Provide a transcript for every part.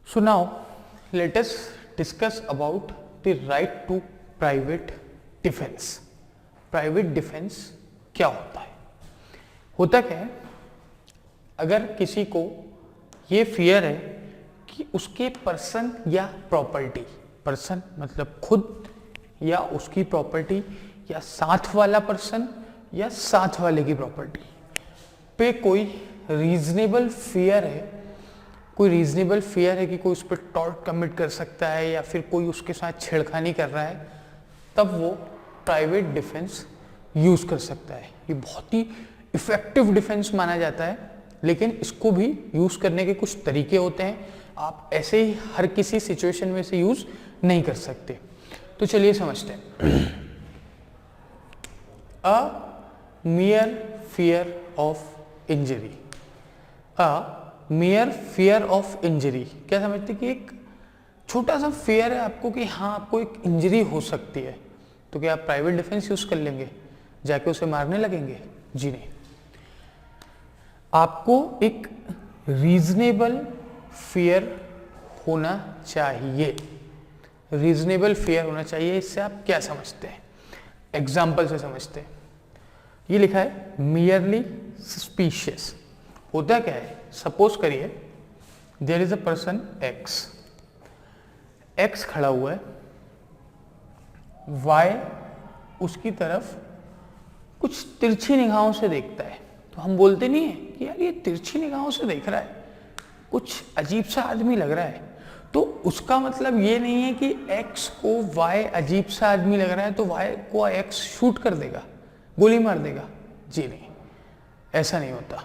So now let us discuss about the right to private defense. Private defence क्या होता है? होता क्या है, अगर किसी को ये फियर है कि उसके पर्सन या प्रॉपर्टी, पर्सन मतलब खुद या उसकी प्रॉपर्टी या साथ वाला पर्सन या साथ वाले की प्रॉपर्टी पे कोई रीजनेबल फियर है, कोई रीजनेबल फियर है कि कोई उस पर टॉर्ट कमिट कर सकता है या फिर कोई उसके साथ छेड़खानी कर रहा है, तब वो प्राइवेट डिफेंस यूज कर सकता है। ये बहुत ही इफेक्टिव डिफेंस माना जाता है, लेकिन इसको भी यूज करने के कुछ तरीके होते हैं। आप ऐसे ही हर किसी सिचुएशन में से यूज नहीं कर सकते। तो चलिए समझते हैं। A mere fear of injury, a mere fear of injury क्या समझते कि एक छोटा सा फियर है आपको कि हाँ आपको एक इंजरी हो सकती है, तो क्या आप प्राइवेट डिफेंस यूज कर लेंगे, जाके उसे मारने लगेंगे? जी नहीं। आपको एक रीजनेबल फियर होना चाहिए, रीजनेबल फियर होना चाहिए। इससे आप क्या समझते हैं? एग्जाम्पल से समझते हैं। ये लिखा है मियरली सस्पिशियस। होता क्या है, सपोज करिए there is a person X, X खड़ा हुआ है, वाई उसकी तरफ कुछ तिरछी निगाहों से देखता है। तो हम बोलते नहीं है कि यार ये तिरछी निगाहों से देख रहा है, कुछ अजीब सा आदमी लग रहा है। तो उसका मतलब ये नहीं है कि एक्स को वाई अजीब सा आदमी लग रहा है तो वाई को एक्स शूट कर देगा, गोली मार देगा। जी नहीं, ऐसा नहीं होता।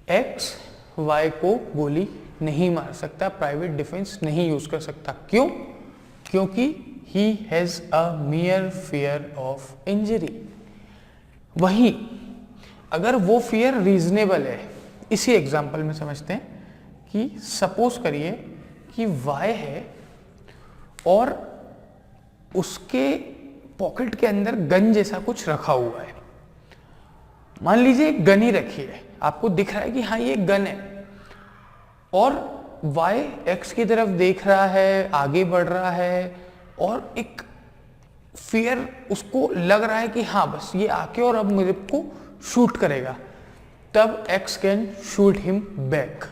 एक्स वाई को गोली नहीं मार सकता, प्राइवेट डिफेंस नहीं यूज कर सकता। क्यों? क्योंकि he has a mere fear of injury. वहीं अगर वो फियर रीजनेबल है, इसी एग्जाम्पल में समझते हैं कि सपोज करिए कि वाई है और उसके पॉकेट के अंदर गन जैसा कुछ रखा हुआ है। मान लीजिए एक गन ही रखी है, आपको दिख रहा है कि हाँ ये गन है, और वाई एक्स की तरफ देख रहा है, आगे बढ़ रहा है, और एक फियर उसको लग रहा है कि हाँ बस ये आके और अब मेरे को शूट करेगा। तब x can shoot him back,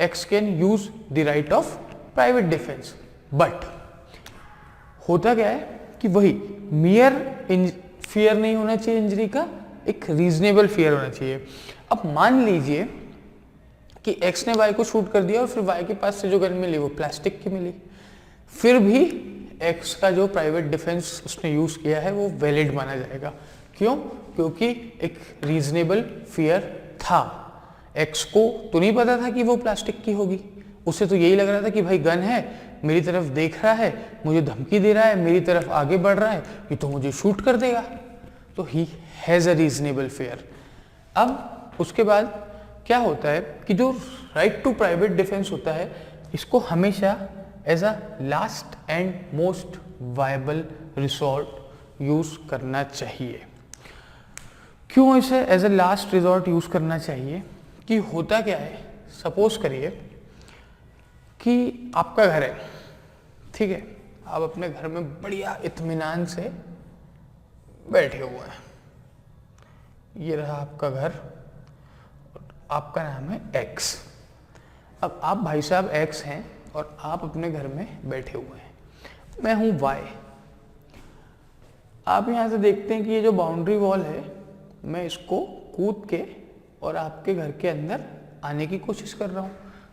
x can use the right of private defence. But होता क्या है कि वही मियर फियर नहीं होना चाहिए इंजरी का, एक रीजनेबल फियर होना चाहिए। अब मान लीजिए कि एक्स ने वाई को शूट कर दिया और फिर वाई के पास से जो गन मिली वो प्लास्टिक की मिली, फिर भी एक्स का जो प्राइवेट डिफेंस उसने यूज किया है वो वैलिड माना जाएगा। क्यों? क्योंकि एक रीजनेबल फियर था। एक्स को तो नहीं पता था कि वो प्लास्टिक की होगी, उसे तो यही लग रहा था कि भाई गन है, मेरी तरफ देख रहा है, मुझे धमकी दे रहा है, मेरी तरफ आगे बढ़ रहा है, ये तो मुझे शूट कर देगा। तो he has a reasonable fear. अब उसके बाद क्या होता है कि जो राइट टू प्राइवेट डिफेंस होता है, इसको हमेशा as a last and most viable resort use करना चाहिए। क्यों इसे as a last resort use करना चाहिए? कि होता क्या है, सपोज करिए कि आपका घर है, ठीक है, आप अपने घर में बढ़िया इत्मीनान से बैठे हुए हैं, ये रहा आपका घर, आपका नाम है एक्स। अब आप भाई साहब एक्स हैं और आप अपने घर में बैठे हुए हैं, मैं हूं वाई। आप यहां से देखते हैं कि ये जो बाउंड्री वॉल है, मैं इसको कूद के और आपके घर के अंदर आने की कोशिश कर रहा हूं,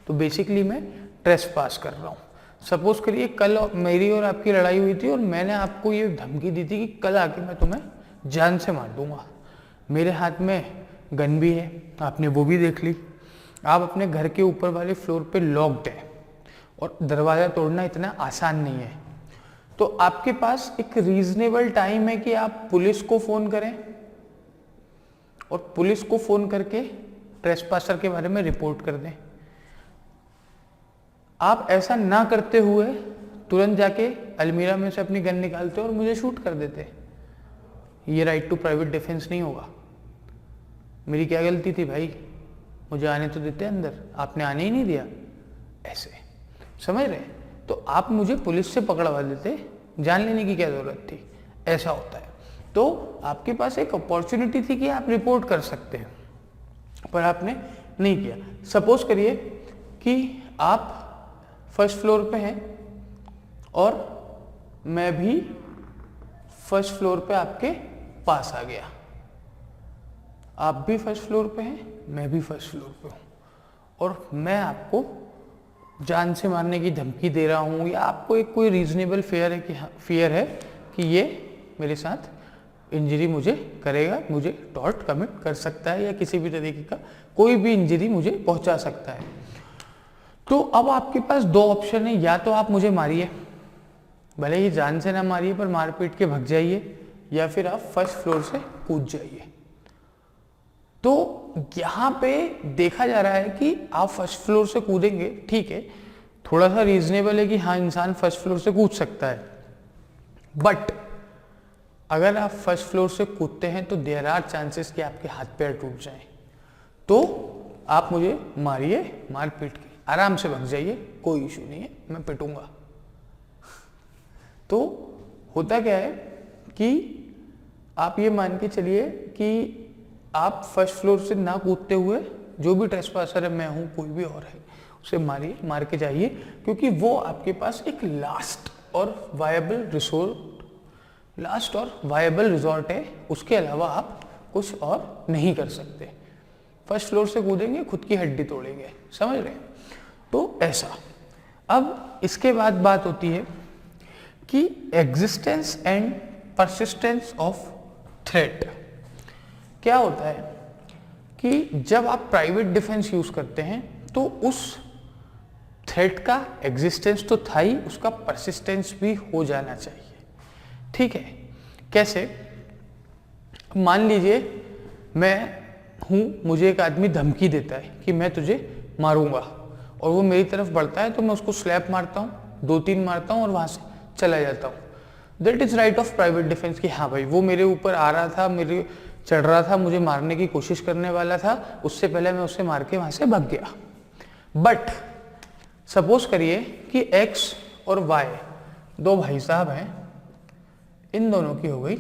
तो बेसिकली मैं ट्रेसपास कर रहा हूं। सपोज करिए कल मेरी और आपकी लड़ाई हुई थी और मैंने आपको ये धमकी दी थी कि कल आके मैं तुम्हें जान से मार दूंगा। मेरे हाथ में गन भी है, आपने वो भी देख ली। आप अपने घर के ऊपर वाले फ्लोर पे लॉक्ड है और दरवाज़ा तोड़ना इतना आसान नहीं है, तो आपके पास एक रीजनेबल टाइम है कि आप पुलिस को फ़ोन करें और पुलिस को फ़ोन करके ट्रेसपासर के बारे में रिपोर्ट कर दें। आप ऐसा ना करते हुए तुरंत जाके अलमीरा में से अपनी गन निकालते और मुझे शूट कर देते। ये राइट टू प्राइवेट डिफेंस नहीं होगा। मेरी क्या गलती थी भाई, मुझे आने तो देते अंदर, आपने आने ही नहीं दिया। ऐसे समझ रहे? तो आप मुझे पुलिस से पकड़वा देते, जान लेने की क्या जरूरत थी? ऐसा होता है। तो आपके पास एक अपॉर्चुनिटी थी कि आप रिपोर्ट कर सकते हैं, पर आपने नहीं किया। सपोज करिए कि आप फर्स्ट फ्लोर पे हैं और मैं भी फर्स्ट फ्लोर पे आपके पास आ गया। आप भी फर्स्ट फ्लोर पे हैं, मैं भी फर्स्ट फ्लोर पे हूँ, और मैं आपको जान से मारने की धमकी दे रहा हूँ, या आपको एक कोई रीजनेबल फियर है कि ये मेरे साथ इंजरी मुझे करेगा, मुझे टॉर्ट कमिट कर सकता है, या किसी भी तरीके का कोई भी इंजरी मुझे पहुंचा सकता है। तो अब आपके पास दो ऑप्शन है, या तो आप मुझे मारिए, भले ही जान से ना मारिए पर मार पीट के भग जाइए, या फिर आप फर्स्ट फ्लोर से कूद जाइए। तो यहाँ पे देखा जा रहा है कि आप फर्स्ट फ्लोर से कूदेंगे, ठीक है, थोड़ा सा रीजनेबल है कि हाँ इंसान फर्स्ट फ्लोर से कूद सकता है, बट अगर आप फर्स्ट फ्लोर से कूदते हैं तो देयर आर चांसेस कि आपके हाथ पैर टूट जाएं। तो आप मुझे मारिए, मार पीट के आराम से भग जाइए, कोई इशू नहीं है, मैं पिटूंगा। तो होता क्या है कि आप ये मान के चलिए कि आप फर्स्ट फ्लोर से ना कूदते हुए जो भी ट्रेसपासर है, मैं हूं कोई भी और है, उसे मारिए, मार के जाइए, क्योंकि वो आपके पास एक लास्ट और वायबल रिजॉर्ट है। उसके अलावा आप कुछ और नहीं कर सकते। फर्स्ट फ्लोर से कूदेंगे, खुद की हड्डी तोड़ेंगे, समझ रहे हैं? तो ऐसा। अब इसके बाद बात होती है कि existence and persistence of threat. क्या होता है कि जब आप प्राइवेट डिफेंस यूज करते हैं तो उस थ्रेट का एग्जिस्टेंस तो था ही, उसका परसिस्टेंस भी हो जाना चाहिए, ठीक है? कैसे? मान लीजिए मैं हूं, मुझे एक आदमी धमकी देता है कि मैं तुझे मारूंगा, और वो मेरी तरफ बढ़ता है तो मैं उसको स्लैप मारता हूँ, 2-3 मारता हूँ और वहां से चला जाता हूँ। That is right of private defence कि हाँ भाई वो मेरे ऊपर आ रहा था, मेरे चढ़ रहा था, मुझे मारने की कोशिश करने वाला था, उससे पहले मैं उसे मार के वहां से भाग गया। बट सपोज करिए कि एक्स और वाई दो भाई साहब हैं, इन दोनों की हो गई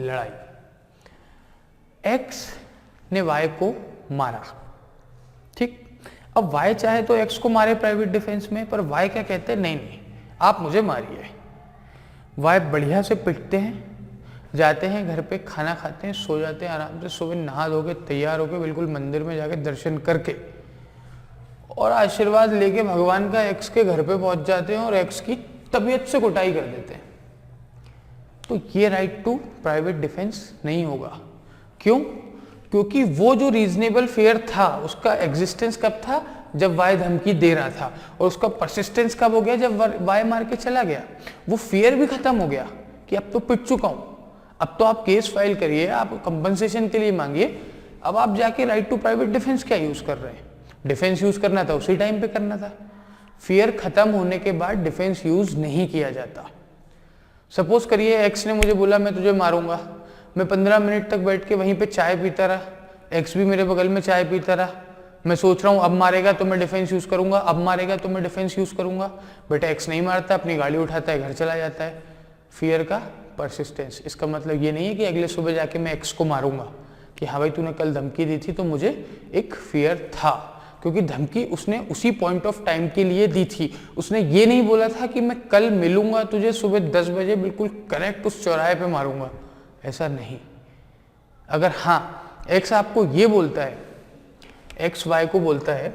लड़ाई। एक्स ने वाई को मारा, ठीक? अब वाई चाहे तो एक्स को मारे प्राइवेट डिफेंस में, पर वाई क्या कहते हैं, नहीं नहीं आप मुझे मारिए। वाई बढ़िया से पिटते हैं, जाते हैं घर पे, खाना खाते हैं, सो जाते हैं आराम से, सुबह नहा धो के तैयार होके बिल्कुल मंदिर में जाके दर्शन करके और आशीर्वाद लेके भगवान का एक्स के घर पे पहुंच जाते हैं और एक्स की तबीयत से कुटाई कर देते हैं। तो ये राइट टू प्राइवेट डिफेंस नहीं होगा। क्यों? क्योंकि वो जो रीजनेबल फेयर था उसका एग्जिस्टेंस कब था, जब वाई धमकी दे रहा था, और उसका परसिस्टेंस कब हो गया, जब वाई मार के चला गया। वो फेयर भी खत्म हो गया कि अब तो पिट चुका हूं, अब तो आप केस फाइल करिए, आप कंपनसेशन के लिए मांगिए। अब आप जाके राइट टू प्राइवेट डिफेंस क्या यूज कर रहे हैं? डिफेंस यूज करना था उसी टाइम पे करना था। फियर खत्म होने के बाद डिफेंस यूज नहीं किया जाता। सपोज करिए एक्स ने मुझे बोला मैं तुझे मारूंगा, मैं 15 मिनट तक बैठ के वहीं पे चाय पीता रहा, एक्स भी मेरे बगल में चाय पीता रहा, मैं सोच रहा हूँ अब मारेगा तो मैं डिफेंस यूज करूंगा, अब मारेगा तो मैं डिफेंस यूज करूंगा। बेटा एक्स नहीं मारता, अपनी गाड़ी उठाता है, घर चला जाता है। फियर का परसिस्टेंस, इसका मतलब ये नहीं है कि अगले सुबह जाके मैं एक्स को मारूंगा कि हाँ भाई तूने कल धमकी दी थी तो मुझे एक फियर था, क्योंकि धमकी उसने उसी पॉइंट ऑफ टाइम के लिए दी थी। उसने ये नहीं बोला था कि मैं कल मिलूंगा तुझे सुबह 10 बजे बिल्कुल करेक्ट उस चौराहे पे मारूंगा, ऐसा नहीं। अगर हाँ एक्स आपको ये बोलता है, एक्स वाई को बोलता है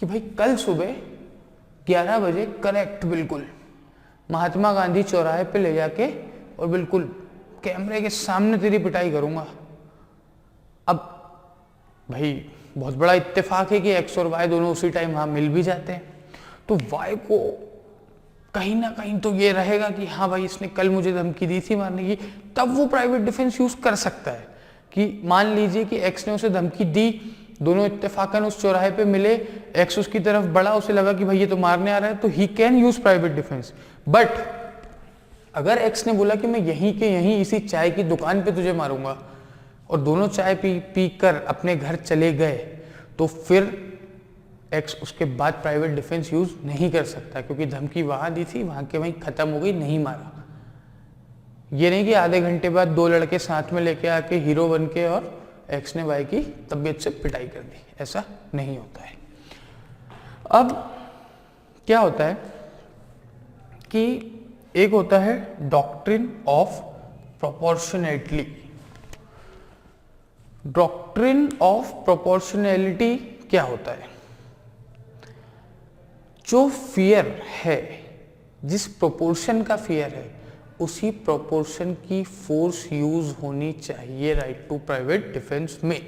कि भाई कल सुबह 11 बजे करेक्ट बिल्कुल महात्मा गांधी चौराहे पे ले जाके और बिल्कुल कैमरे के सामने तेरी पिटाई करूंगा। अब भाई बहुत बड़ा इत्तेफाक है कि एक्स और वाई दोनों उसी टाइम वहां मिल भी जाते हैं, तो वाई को कहीं ना कहीं तो ये रहेगा कि हाँ भाई इसने कल मुझे धमकी दी थी मारने की, तब वो प्राइवेट डिफेंस यूज कर सकता है कि मान लीजिए कि एक्स ने उसे धमकी दी, दोनों इत्तेफाकन उस चौराहे पे मिले, एक्स उसकी तरफ बढ़ा, उसे लगा कि भाई ये तो मारने आ रहा है, तो he can use private defence. But अगर एक्स ने बोला कि मैं यहीं के यहीं इसी चाय की दुकान पे तुझे मारूंगा, और दोनों चाय पी कर अपने घर चले गए, तो फिर एक्स उसके बाद प्राइवेट डिफेंस यूज नहीं कर सकता, क्योंकि धमकी वहां दी थी, वहां के वहीं खत्म हो गई, नहीं मारा। ये नहीं कि आधे घंटे बाद दो लड़के साथ में लेके आके हीरो बन के और एक्स ने वाई की तबीयत से पिटाई कर दी, ऐसा नहीं होता है। अब क्या होता है कि एक होता है doctrine of proportionality. Doctrine of proportionality क्या होता है? जो फियर है, जिस प्रोपोर्शन का फियर है, उसी प्रोपोर्शन की फोर्स यूज होनी चाहिए राइट टू प्राइवेट डिफेंस में।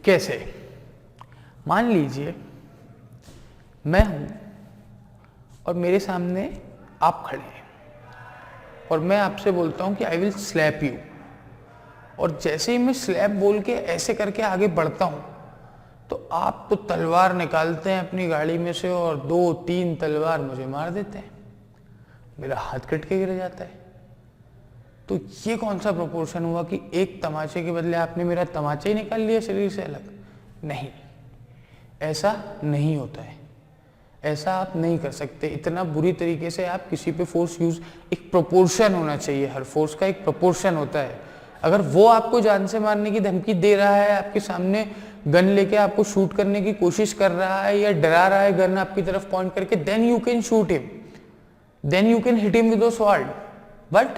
कैसे? मान लीजिए मैं हूं और मेरे सामने आप खड़े हैं और मैं आपसे बोलता हूं कि आई विल स्लैप यू, और जैसे ही मैं स्लैप बोल के ऐसे करके आगे बढ़ता हूं तो आप तो तलवार निकालते हैं अपनी गाड़ी में से और 2-3 तलवार मुझे मार देते हैं, मेरा हाथ कट के गिर जाता है। तो ये कौन सा प्रोपोर्शन हुआ कि एक तमाचे के बदले आपने मेरा तमाचा ही निकाल लिया शरीर से अलग? नहीं, ऐसा नहीं होता है, ऐसा आप नहीं कर सकते। इतना बुरी तरीके से आप किसी पे फोर्स यूज, एक प्रोपोर्शन होना चाहिए, हर फोर्स का एक प्रोपोर्शन होता है। अगर वो आपको जान से मारने की धमकी दे रहा है, आपके सामने गन लेके आपको शूट करने की कोशिश कर रहा है या डरा रहा है गन आपकी तरफ पॉइंट करके, then you can shoot him, then you can hit him with a sword. But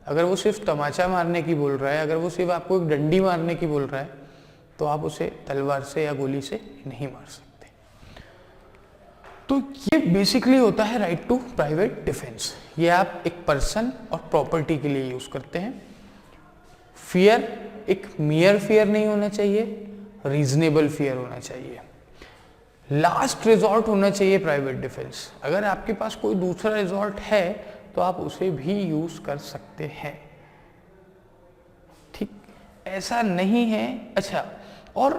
अगर वो सिर्फ तमाचा मारने की बोल रहा है, अगर वो सिर्फ आपको एक डंडी मारने की बोल रहा है, तो आप उसे तलवार से या गोली से नहीं मार सकते। तो ये बेसिकली होता है राइट टू प्राइवेट डिफेंस। ये आप एक पर्सन और प्रॉपर्टी के लिए यूज करते हैं। फियर एक मियर फियर नहीं होना चाहिए, रीजनेबल फियर होना चाहिए, लास्ट रिजॉर्ट होना चाहिए प्राइवेट डिफेंस। अगर आपके पास कोई दूसरा रिजॉर्ट है तो आप उसे भी यूज कर सकते हैं, ठीक, ऐसा नहीं है। अच्छा, और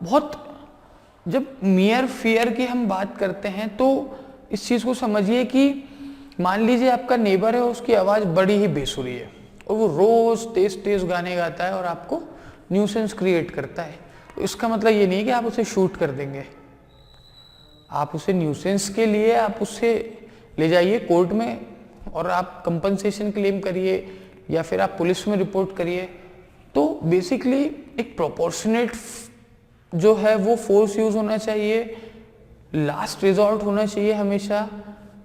बहुत जब मियर फियर की हम बात करते हैं तो इस चीज को समझिए कि मान लीजिए आपका नेबर है, उसकी आवाज बड़ी ही बेसुरी है और वो रोज तेज तेज गाने गाता है और आपको न्यूसेंस क्रिएट करता है, तो इसका मतलब ये नहीं कि आप उसे शूट कर देंगे। आप उसे न्यूसेंस के लिए आप उसे ले जाइए कोर्ट में और आप कंपनसेशन क्लेम करिए या फिर आप पुलिस में रिपोर्ट करिए। तो बेसिकली एक प्रोपोर्शनेट जो है वो फोर्स यूज होना चाहिए, लास्ट रिजॉर्ट होना चाहिए हमेशा।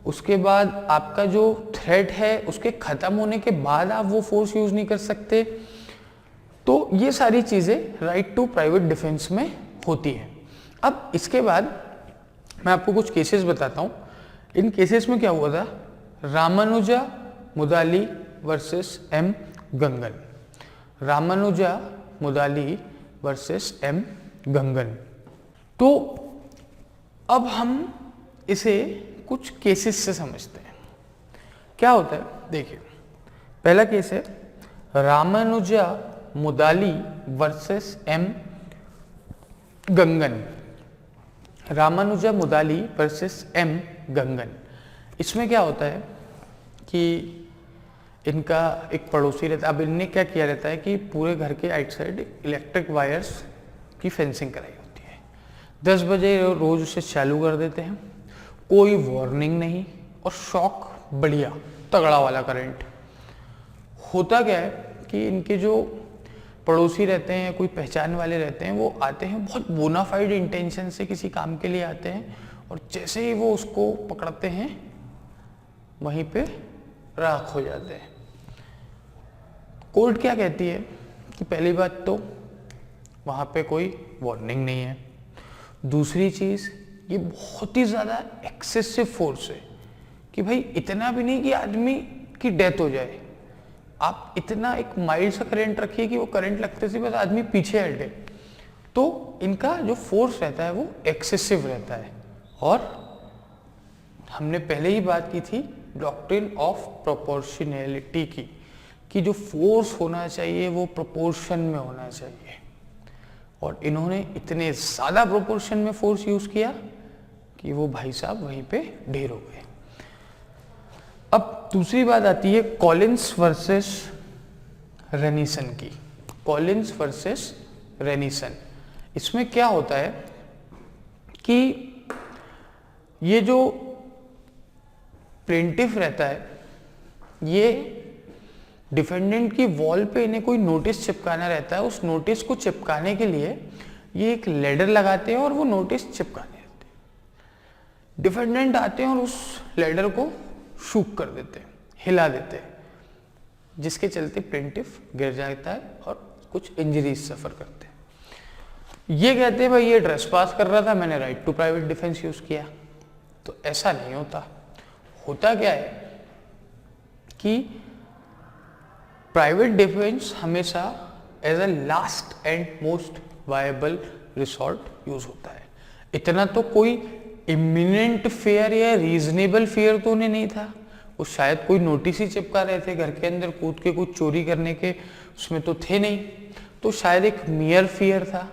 उसके बाद आपका जो थ्रेट है उसके खत्म होने के बाद आप वो फोर्स यूज नहीं कर सकते। तो ये सारी चीजें राइट टू प्राइवेट डिफेंस में होती हैं। अब इसके बाद मैं आपको कुछ केसेस बताता हूं। इन केसेस में क्या हुआ था? Ramanuja Mudali versus M Gangan. Ramanuja Mudali versus M Gangan. तो अब हम इसे कुछ केसेस से समझते हैं। क्या होता है, देखिए, पहला केस है Ramanuja Mudali versus M Gangan. Ramanuja Mudali versus M Gangan. इसमें क्या होता है कि इनका एक पड़ोसी रहता है। अब इनने क्या किया रहता है कि पूरे घर के आइट साइड इलेक्ट्रिक वायर्स की फेंसिंग कराई होती है। 10 बजे रोज उसे चालू कर देते हैं, कोई वार्निंग नहीं, और शॉक बढ़िया तगड़ा वाला करंट। होता क्या है कि इनके जो पड़ोसी रहते हैं, कोई पहचान वाले रहते हैं, वो आते हैं बहुत बोनाफाइड इंटेंशन से किसी काम के लिए आते हैं, और जैसे ही वो उसको पकड़ते हैं वहीं पे राख हो जाते हैं। कोर्ट क्या कहती है कि पहली बात तो वहां पे कोई वार्निंग नहीं है, दूसरी चीज ये बहुत ही ज्यादा एक्सेसिव फोर्स है कि भाई इतना भी नहीं कि आदमी की डेथ हो जाए, आप इतना एक माइल्ड सा करंट रखिए कि वो करंट लगते से बस आदमी पीछे हटे। तो इनका जो फोर्स रहता है वो एक्सेसिव रहता है। और हमने पहले ही बात की थी डॉक्ट्रिन ऑफ प्रोपोर्शनैलिटी की, कि जो फोर्स होना चाहिए वो प्रोपोर्शन में होना चाहिए, और इन्होंने इतने ज्यादा प्रोपोर्शन में फोर्स यूज किया कि वो भाई साहब वहीं पे ढेर हो गए। अब दूसरी बात आती है कॉलिंस वर्सेस रेनिसन की। कॉलिंस वर्सेस रेनिसन, इसमें क्या होता है कि ये जो प्लेंटिफ रहता है, ये डिफेंडेंट की वॉल पे इन्हें कोई नोटिस चिपकाना रहता है। उस नोटिस को चिपकाने के लिए ये एक लेडर लगाते हैं और वो नोटिस चिपकाने रहते हैं। डिफेंडेंट आते हैं और उस लेडर को शूक कर देते हैं, हिला देते हैं, जिसके चलते प्लेंटिफ गिर जाता है और कुछ इंजरीज सफर करते हैं। ये कहते हैं भाई ये ट्रेसपास कर रहा था, मैंने right to private defence use किया। तो ऐसा नहीं होता। होता क्या है कि प्राइवेट डिफेंस हमेशा as a last and most viable resort use होता है। इतना तो कोई इमिनेंट फेयर या रीजनेबल फेयर तो उन्हें नहीं था। वो शायद कोई नोटिस ही चिपका रहे थे घर के अंदर कूद के कुछ चोरी करने के, उसमें तो थे नहीं, तो शायद एक मियर फियर था।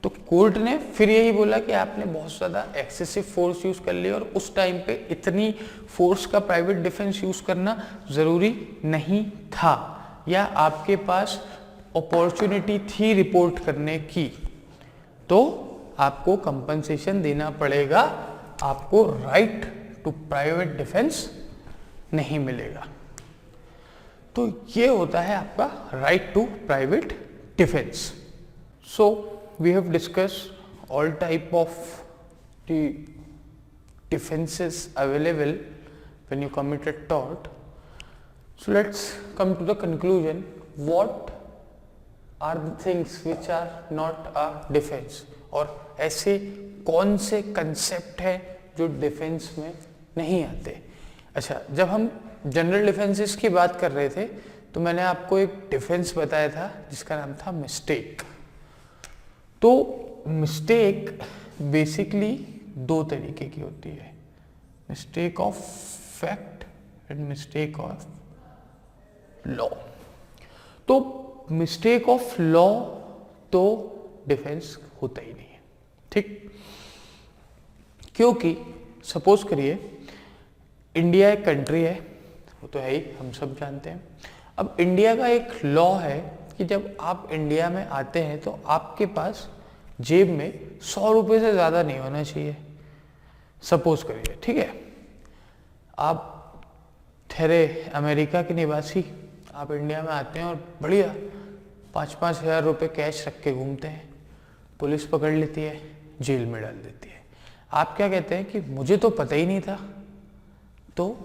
तो कोर्ट ने फिर यही बोला कि आपने बहुत ज़्यादा एक्सेसिव फोर्स यूज़ कर लिया और उस टाइम पे इतनी फोर्स का प्राइवेट डिफेंस यूज़ करना ज़रूरी नहीं था, या आपके पास अपॉर्चुनिटी थी रिपोर्ट करने की, तो आपको कंपनसेशन देना पड़ेगा, आपको राइट टू प्राइवेट डिफेंस नहीं मिलेगा। तो ये होता है आपका right to private defence. So we have discussed all type of the defenses available when you commit a tort. So let's come to the conclusion. What are the things which are not a defense? और ऐसे कौन से concept है जो defence में नहीं आते? अच्छा, जब हम जनरल डिफेंसेस की बात कर रहे थे तो मैंने आपको एक डिफेंस बताया था जिसका नाम था मिस्टेक। तो मिस्टेक बेसिकली दो तरीके की होती है, mistake of fact and mistake of law. तो मिस्टेक ऑफ लॉ तो डिफेंस होता ही नहीं है, ठीक? क्योंकि सपोज करिए इंडिया एक कंट्री है, वो तो है ही, हम सब जानते हैं। अब इंडिया का एक लॉ है कि जब आप इंडिया में आते हैं तो आपके पास जेब में 100 रुपये से ज़्यादा नहीं होना चाहिए। सपोज करिए, ठीक है, आप ठहरे अमेरिका के निवासी, आप इंडिया में आते हैं और बढ़िया 5-5 हज़ार रुपये कैश रख के घूमते हैं, पुलिस पकड़ लेती है, जेल में डाल देती है। आप क्या कहते हैं कि मुझे तो पता ही नहीं था। तो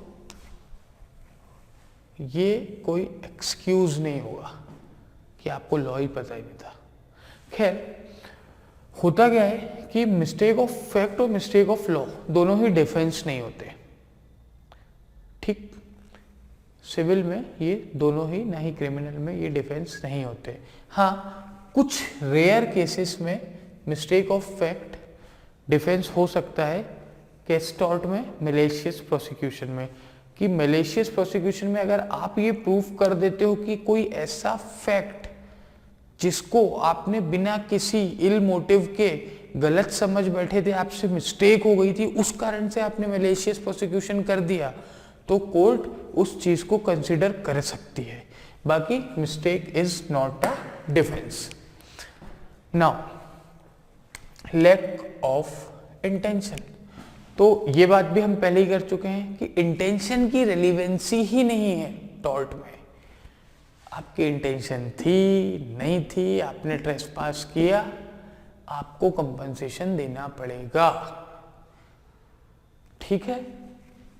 ये कोई एक्सक्यूज नहीं होगा कि आपको लॉ ही पता ही नहीं था। खैर, होता क्या है कि मिस्टेक ऑफ फैक्ट और मिस्टेक ऑफ लॉ दोनों ही डिफेंस नहीं होते, ठीक? सिविल में ये दोनों ही, ना ही क्रिमिनल में ये डिफेंस नहीं होते। हाँ, कुछ रेयर केसेस में मिस्टेक ऑफ फैक्ट डिफेंस हो सकता है, केस टॉर्ट में, मैलिशियस प्रोसिक्यूशन में। कि मैलिशियस प्रोसिक्यूशन में अगर आप ये प्रूफ कर देते हो कि कोई ऐसा फैक्ट जिसको आपने बिना किसी इल मोटिव के गलत समझ बैठे थे, आपसे मिस्टेक हो गई थी, उस कारण से आपने मैलिशियस प्रोसिक्यूशन कर दिया, तो कोर्ट उस चीज को कंसिडर कर सकती है। बाकी mistake is not a defence. Now, lack of intention, तो ये बात भी हम पहले ही कर चुके हैं कि इंटेंशन की रेलिवेंसी ही नहीं है टॉर्ट में। आपकी इंटेंशन थी नहीं थी, आपने ट्रेसपास किया, आपको कंपनसेशन देना पड़ेगा, ठीक है?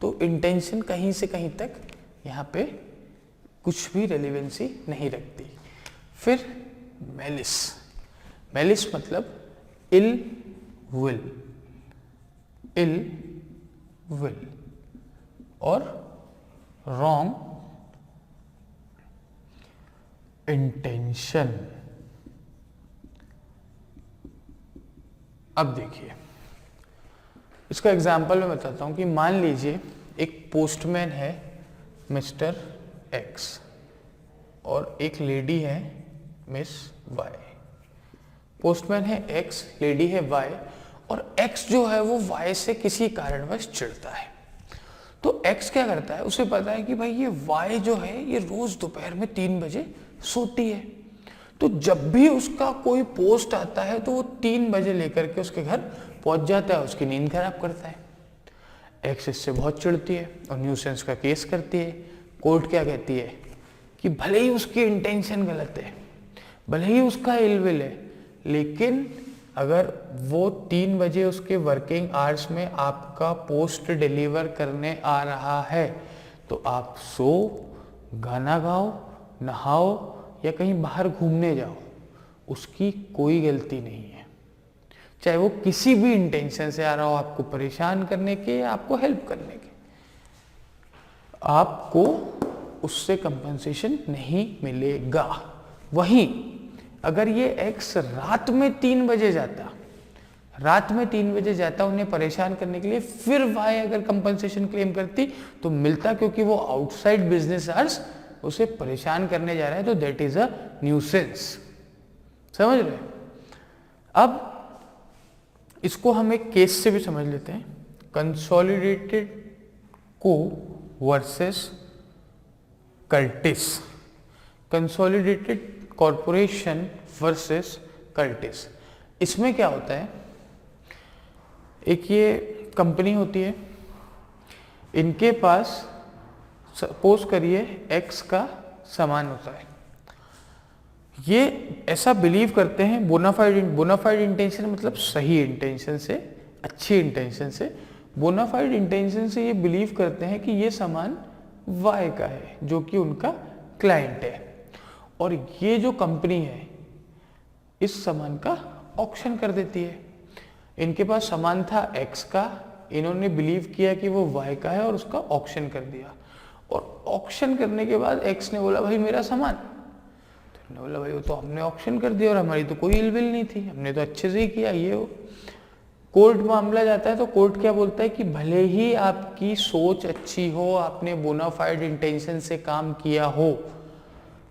तो इंटेंशन कहीं से कहीं तक यहाँ पे कुछ भी रेलिवेंसी नहीं रखती। फिर मैलिस, मैलिस मतलब इल विल, इल विल और रॉन्ग इंटेंशन। अब देखिए, इसका एग्जाम्पल मैं बताता हूं कि मान लीजिए एक पोस्टमैन है मिस्टर एक्स और एक लेडी है मिस वाई। पोस्टमैन है एक्स, लेडी है वाई, और एक्स जो है वो वाई से किसी कारणवश चिढ़ता है। तो एक्स क्या करता है, उसे पता है कि भाई ये वाई जो है ये रोज दोपहर में 3 बजे सोती है, तो जब भी उसका कोई पोस्ट आता है तो वो 3 बजे लेकर के उसके घर पहुंच जाता है, उसकी नींद खराब करता है। एक्स इससे बहुत चिढ़ती है और न्यूसेंस का केस करती है। कोर्ट क्या कहती है कि भले ही उसकी इंटेंशन गलत है, भले ही उसका इलविल है, लेकिन अगर वो 3 बजे उसके वर्किंग आवर्स में आपका पोस्ट डिलीवर करने आ रहा है तो आप सो, गाना गाओ, नहाओ या कहीं बाहर घूमने जाओ, उसकी कोई गलती नहीं है। चाहे वो किसी भी इंटेंशन से आ रहा हो, आपको परेशान करने के या आपको हेल्प करने के, आपको उससे कंपनसेशन नहीं मिलेगा। वहीं अगर ये एक्स रात में 3 बजे जाता उन्हें परेशान करने के लिए, फिर वाई अगर कंपनसेशन क्लेम करती तो मिलता, क्योंकि वो आउटसाइड बिजनेस आवर्स उसे परेशान करने जा रहा है, तो दैट इज अ न्यूसेंस। समझ रहे? अब इसको हम एक केस से भी समझ लेते हैं, कंसोलिडेटेड को versus Curtis, consolidated corporation versus Curtis. इसमें क्या होता है, एक ये कंपनी होती है, इनके पास सपोज करिए एक्स का सामान होता है, ये ऐसा बिलीव करते हैं, बोनाफाइड इंटेंशन मतलब सही इंटेंशन से, अच्छी इंटेंशन से, बोनाफाइड इंटेंशन से ये बिलीव करते हैं कि ये सामान वाई का है जो कि उनका क्लाइंट है, और ये जो कंपनी है इस सामान का ऑक्शन कर देती है। इनके पास सामान था एक्स का, इन्होंने बिलीव किया कि वो वाई का है और उसका ऑक्शन कर दिया, और ऑक्शन करने के बाद एक्स ने बोला भाई मेरा सामान, तो इन्होंने बोला भाई वो तो हमने ऑक्शन कर दिया और हमारी तो कोई इलविल नहीं थी, हमने तो अच्छे से ही किया। ये हो कोर्ट मामला जाता है तो कोर्ट क्या बोलता है कि भले ही आपकी सोच अच्छी हो, आपने बोनाफाइड इंटेंशन से काम किया हो,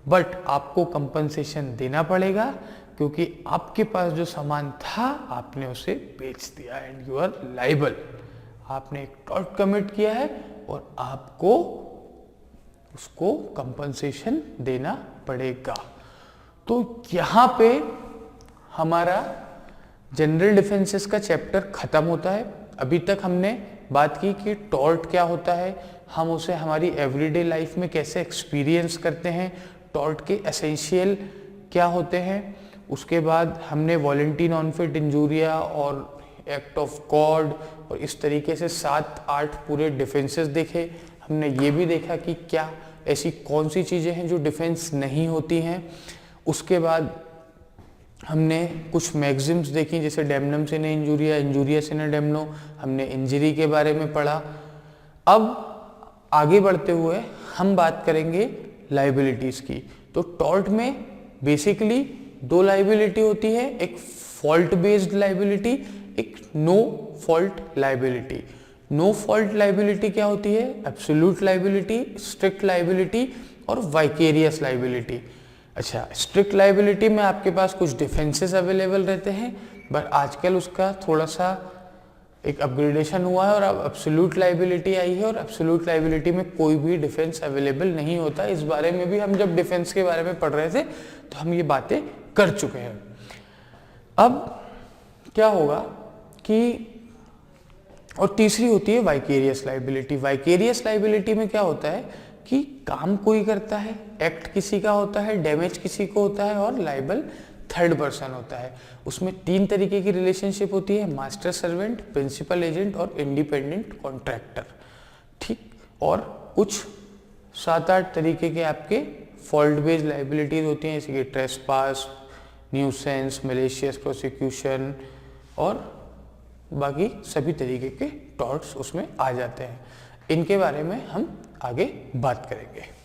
बट आपको कंपनसेशन देना पड़ेगा, क्योंकि आपके पास जो सामान था आपने उसे बेच दिया एंड यू आर लाइबल। आपने एक टॉर्ट कमिट किया है और आपको उसको कंपनसेशन देना पड़ेगा। तो यहाँ पे हमारा जनरल डिफेंसेस का चैप्टर खत्म होता है। अभी तक हमने बात की कि टॉर्ट क्या होता है, हम उसे हमारी एवरीडे लाइफ में कैसे एक्सपीरियंस करते हैं, टॉर्ट के एसेंशियल क्या होते हैं। उसके बाद हमने वॉलंटी नॉन फिट इंजूरिया और एक्ट ऑफ गॉड और इस तरीके से 7-8 पूरे डिफेंसेस देखे। हमने ये भी देखा कि क्या ऐसी कौन सी चीज़ें हैं जो डिफेंस नहीं होती हैं। उसके बाद हमने कुछ मैक्सिम्स देखी, जैसे डेमनम सिने इंजूरिया, इंजूरिया सिने डेमनो, हमने इंजरी के बारे में पढ़ा। अब आगे बढ़ते हुए हम बात करेंगे लाइबिलिटीज़ की। तो टॉर्ट में बेसिकली 2 लाइबिलिटी होती है, एक फॉल्ट बेस्ड लाइबिलिटी, एक no fault liability. No fault liability क्या होती है? एब्सोल्यूट लाइबिलिटी, स्ट्रिक्ट लाइबिलिटी और वाइकेरियस लाइबिलिटी। अच्छा, स्ट्रिक्ट लाइबिलिटी में आपके पास कुछ डिफेंसेस अवेलेबल रहते हैं, बट आजकल उसका थोड़ा सा एक अपग्रेडेशन हुआ है और अब एब्सोल्यूट लाइबिलिटी आई है, और एब्सोल्यूट लाइबिलिटी में कोई भी डिफेंस अवेलेबल नहीं होता। इस बारे में भी हम जब डिफेंस के बारे में पढ़ रहे थे तो हम ये बातें कर चुके हैं। अब क्या होगा कि, और तीसरी होती है वाइकेरियस लाइबिलिटी। वाइकेरियस लाइबिलिटी में क्या होता है कि काम कोई करता है, एक्ट किसी का होता है, डैमेज किसी को होता है और लाइबल थर्ड पर्सन होता है। उसमें 3 तरीके की रिलेशनशिप होती है, मास्टर सर्वेंट, प्रिंसिपल एजेंट और इंडिपेंडेंट कॉन्ट्रैक्टर। ठीक, और कुछ 7-8 तरीके के आपके फॉल्ट बेस्ड लाइबिलिटीज होती हैं, जैसे कि ट्रेसपास, न्यूसेंस, मैलिशियस प्रोसिक्यूशन और बाकी सभी तरीके के टॉर्ट्स उसमें आ जाते हैं। इनके बारे में हम आगे बात करेंगे।